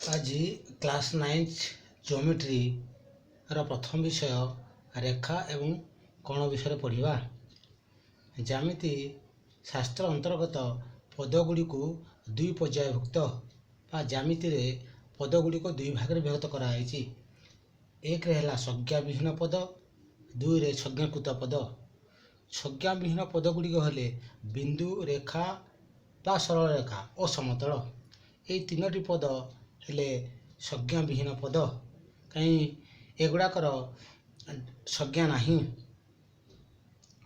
आज class 9 geometry प्रथम विषय रेखा एवं कोण विषय पढ़ा। ज्यामिति शास्त्र अंतर्गत पदगुड़ी को दुई पर्यायभुक्त ज्यामिति रे पदगुड़ी को दुई भाग में विभक्त कराई। एक है संज्ञा विहीन पद, दुई रे संज्ञाकृत पद। संज्ञा विहीन पदगुड़िक हेले बिंदु, रेखा बा सरल रेखा और समतल। ये तीनोटी पद हेले संज्ञा विहीन पद, कहीं एगुड़ाकर संज्ञा नहीं।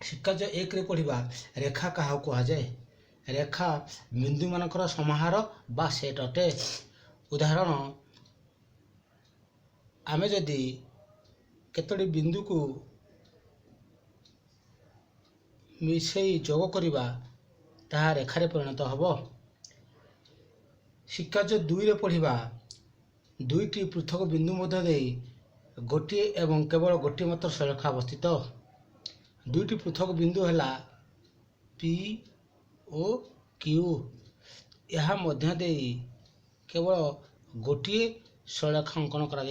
शिक्षाज एक रे पढ़ा रेखा क्या कहुए। रेखा बिंदु मानकर समाहार बा सेट अटे। उदाहरण आमे जदि केतोटी बिंदु को मिसई जोग करिबा ताहा रेखारे परिणत हबो। शिक्षाज दुई रे पढ़ा दुईटी पृथक बिंदु मध्य दे गोटे एवं केवल गोटे मात्र सरलरेखा अवस्थित। दुईटी पृथक बिंदु है पी ओ क्यू। यह मध्य दे केवल गोटे सरलरेखा अंकन करा।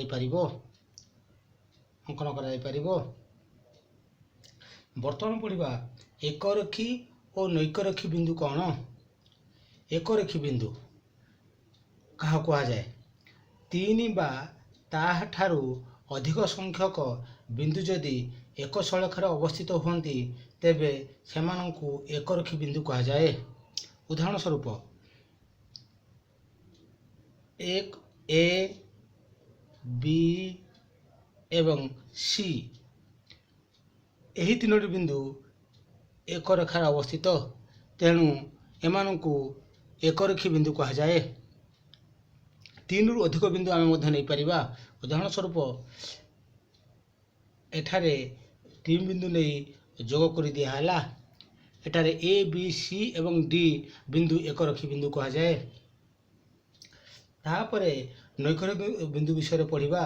बर्तमान पढ़ा एकरेखी और नैकरेखी बिंदु कौन। एकरेखी बिंदु क्या कहुए। तीन बा ताहाठारु अधिक संख्यक बिंदु जदि एक सरलरेखार अवस्थित हुअन्ति तेबे सेमानंकु एकरेखी बिंदु कहुए। उदाहरण स्वरूप एक ए बी एवं सी यही तीनोटी बिंदु एक रेखार अवस्थित, तेणु एमानंकु एकरेखी बिंदु कहुए। तीन रु अधिक बिंदु आमे मध्य नहीं परिबा। उदाहरण स्वरूप एठारे तीन बिंदु नहीं जोग कर दिया। एठारे ए बी सी एवं डी बिंदु एकरेखी बिंदु कहुए। तापरे नैकरेखी बिंदु विषय पढ़ा।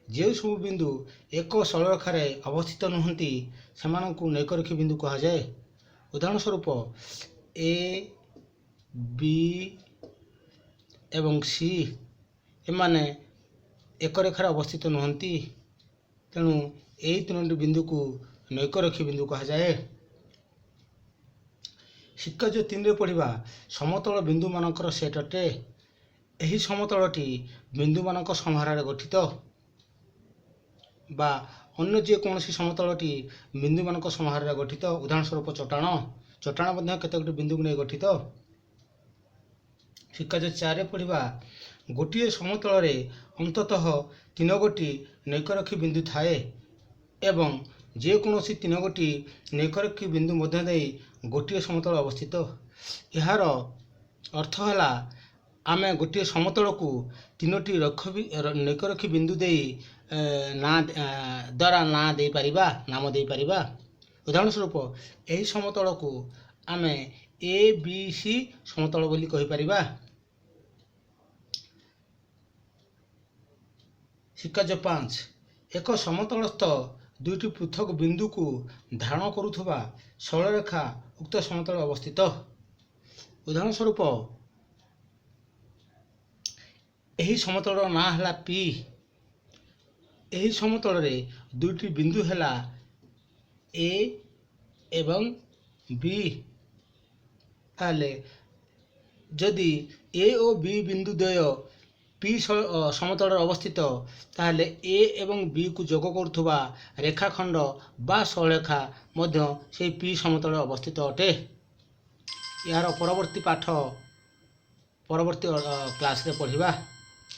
जो सब बिंदु एक सरलरेखार अवस्थित नुहति सेमानंकु नैकरेखी बिंदु कहुए। उदाहरण स्वरूप ए बी एवं सी एमाने एक रेखार अवस्थित नुहति, तेणु यही तीनोटी बिंदु को नैकरेखी बिंदु कहुए। शिक्षा जो तीन रे पढ़ा समतल बिंदु मानकर सेट अटे। यही समतलटी बिंदु मानक समाहार गठित बा अन्य जेकोसी समतलटी बिंदु मानक समाहार गठित। उदाहरण स्वरूप चट्टाण मध्य केतोटी बिंदु को नहीं गठित। शिक्षा जो चार रे पढ़ा गोटे समतल रे अंततः तीन गोटी नैकरेखी बिंदु थाए एवं जेकोसी तीन गोटी नैकरेखी बिंदु मध्य दे गोटे समतल अवस्थित। यार अर्थ है आमे गोटे समतल को तीनोटी नैकरेखी बिंदु दे ना द्वारा ना दे पारिबा, नाम दे पारिबा। उदाहरण स्वरूप यही समतल को आमे ए बी सी समतल बोली कहि पारिबा। शिक्षा जो 5 एक समतलस्थ दुईटी पृथक बिंदु को धारण करुवा सरलरेखा उक्त समतल अवस्थित। उदाहरण स्वरूप यही समतल ना है पी। यही समतल रे दुईटी बिंदु है ए एवं बी। जदि ए और बी बिंदु द्वय पी समतल अवस्थित ताहले ए एवं बी को जोग करुवा रेखाखंड बा सरलरेखा मध्य से पी समतल अवस्थित अटे। यार परवर्ती पाठ परवर्ती क्लास रे पढ़िबा।